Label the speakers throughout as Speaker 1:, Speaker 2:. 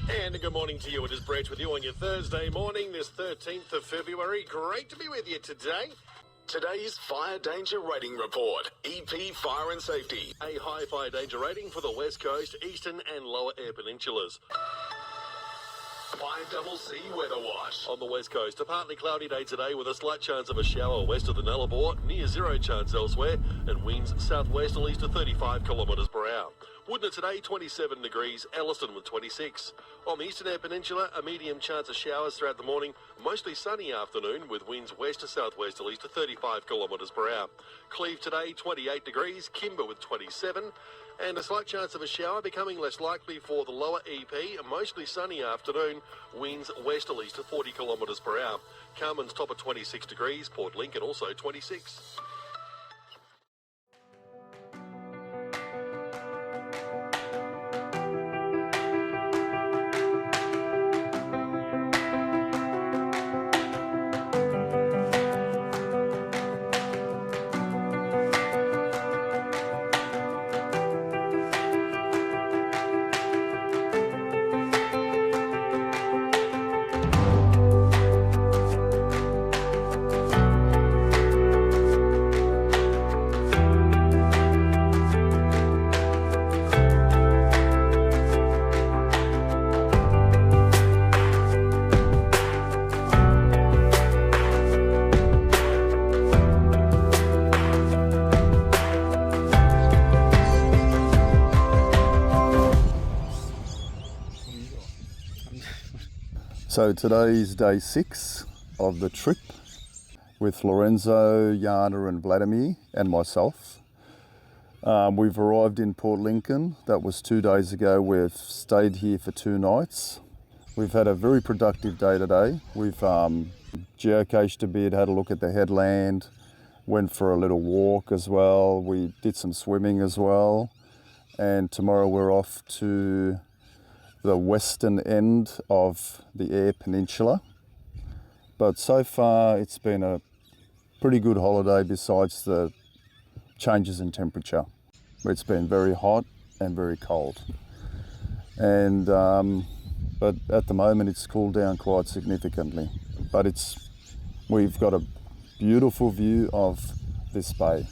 Speaker 1: And good morning to you. It is Brett with you on your Thursday morning, this 13th of February. Great to be with you today.
Speaker 2: Today's Fire Danger Rating Report. EP Fire and Safety.
Speaker 1: A high fire danger rating for the West Coast, Eastern and Lower Air Peninsulas.
Speaker 2: 5CC Weather Watch.
Speaker 1: On the West Coast, a partly cloudy day today with a slight chance of a shower west of the Nullarbor, near zero chance elsewhere, and winds southwesterlies to 35 kilometres per hour. Woodner today, 27 degrees, Elliston with 26. On the Eastern Air Peninsula, a medium chance of showers throughout the morning, mostly sunny afternoon with winds west to southwesterlies to 35 kilometres per hour. Cleve today, 28 degrees, Kimber with 27. And a slight chance of a shower becoming less likely for the lower EP, a mostly sunny afternoon, winds westerlies to 40 kilometres per hour. Carmen's top at 26 degrees, Port Lincoln also 26.
Speaker 3: So today's day 6 of the trip with Lorenzo, Jana and Vladimir and myself. We've arrived in Port Lincoln. That was 2 days ago. We've stayed here for 2 nights. We've had a very productive day today. We've geocached a bit, had a look at the headland, went for a little walk as well. We did some swimming as well. And tomorrow we're off to the western end of the Eyre Peninsula. But so far it's been a pretty good holiday besides the changes in temperature. It's been very hot and very cold. And but at the moment it's cooled down quite significantly. But we've got a beautiful view of this bay.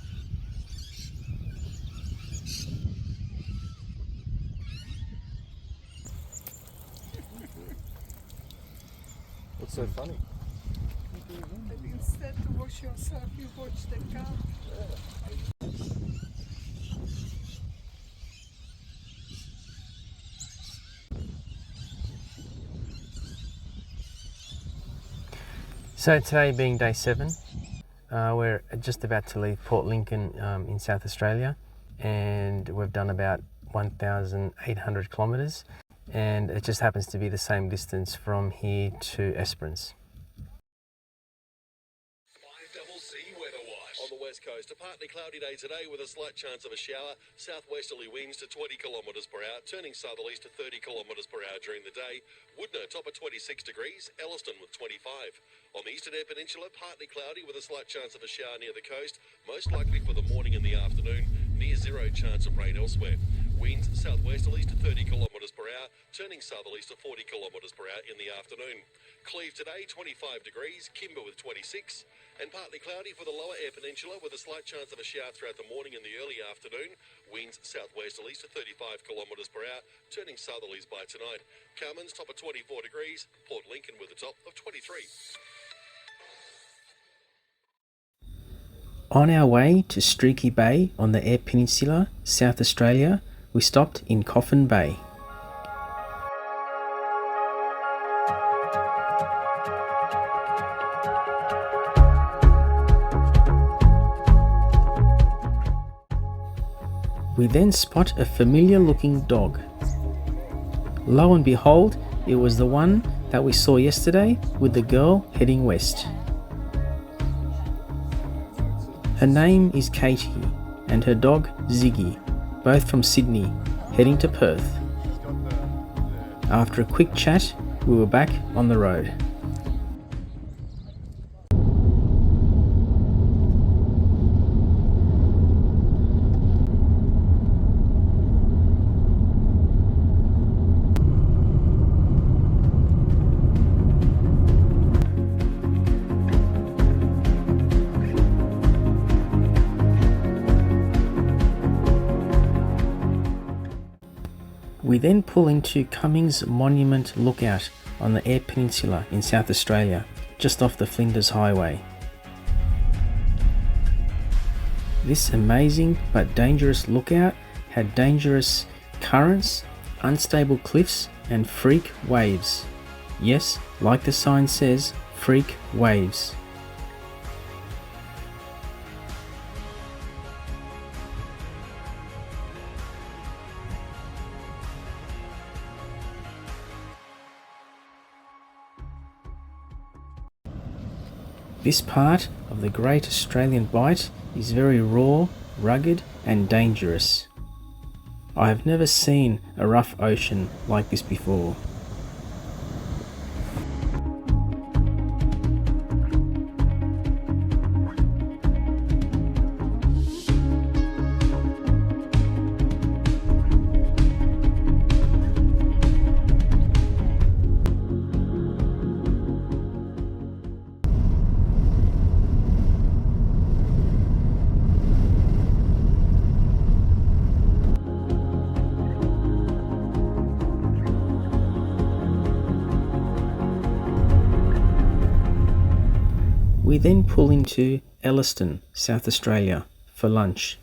Speaker 3: What's so funny?
Speaker 4: Instead to wash yourself, you watch the car.
Speaker 5: So today being day 7, we're just about to leave Port Lincoln in South Australia, and we've done about 1,800 kilometres. And it just happens to be the same distance from here to Esperance.
Speaker 2: 5CC Weather Watch.
Speaker 1: On the West Coast, a partly cloudy day today with a slight chance of a shower. Southwesterly winds to 20 kilometres per hour, turning southerlies to 30 kilometres per hour during the day. Woodner top at 26 degrees, Elliston with 25. On the Eastern Air Peninsula, partly cloudy with a slight chance of a shower near the coast, most likely for the morning and the afternoon, near zero chance of rain elsewhere. Winds southwesterlies to 30 kilometres per hour, turning southerlies to 40 kilometres per hour in the afternoon. Cleve today, 25 degrees, Kimber with 26, and partly cloudy for the lower Air Peninsula with a slight chance of a shower throughout the morning and the early afternoon. Winds southwesterlies to 35 kilometres per hour, turning southerlies by tonight. Carmen's top of 24 degrees, Port Lincoln with a top of 23.
Speaker 5: On our way to Streaky Bay on the Eyre Peninsula, South Australia, we stopped in Coffin Bay. We then spot a familiar looking dog. Lo and behold, it was the one that we saw yesterday with the girl heading west. Her name is Katie and her dog Ziggy, both from Sydney, heading to Perth. After a quick chat, we were back on the road. We then pull into Cummings Monument Lookout on the Eyre Peninsula in South Australia, just off the Flinders Highway. This amazing but dangerous lookout had dangerous currents, unstable cliffs and freak waves. Yes, like the sign says, freak waves. This part of the Great Australian Bight is very raw, rugged and dangerous. I have never seen a rough ocean like this before. We then pull into Elliston, South Australia, for lunch.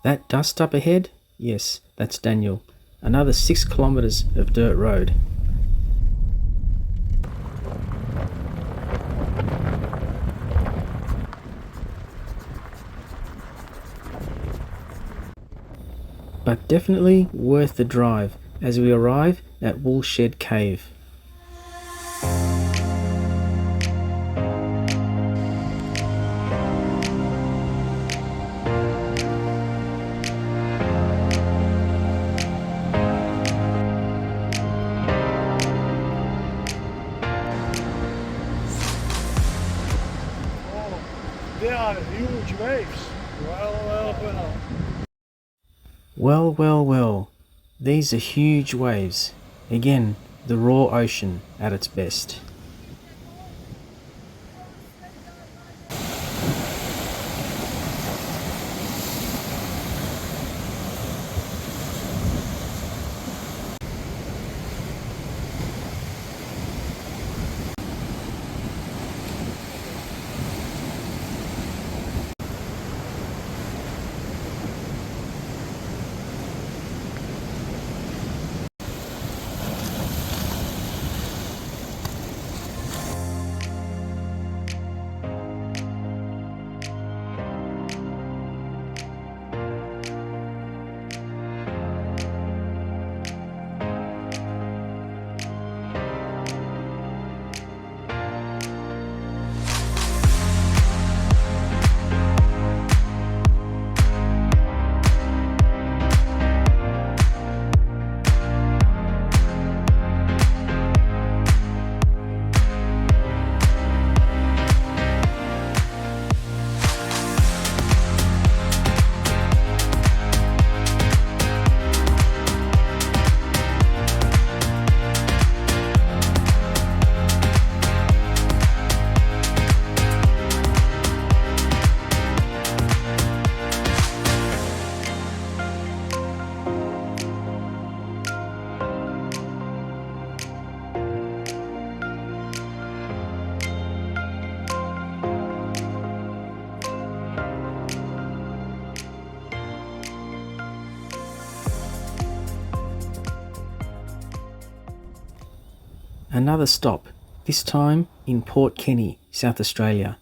Speaker 5: That dust up ahead? Yes, that's Daniel. Another 6 kilometers of dirt road. But definitely worth the drive as we arrive at Woolshed Cave.
Speaker 4: They are huge waves. Well.
Speaker 5: Well, well, well. These are huge waves. Again, the raw ocean at its best. Another stop, this time in Port Kenny, South Australia,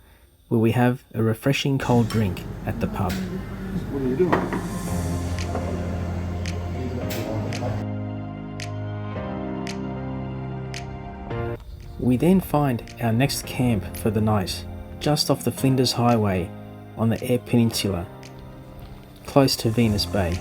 Speaker 5: where we have a refreshing cold drink at the pub.
Speaker 3: What are you doing?
Speaker 5: We then find our next camp for the night, just off the Flinders Highway on the Eyre Peninsula, close to Venus Bay.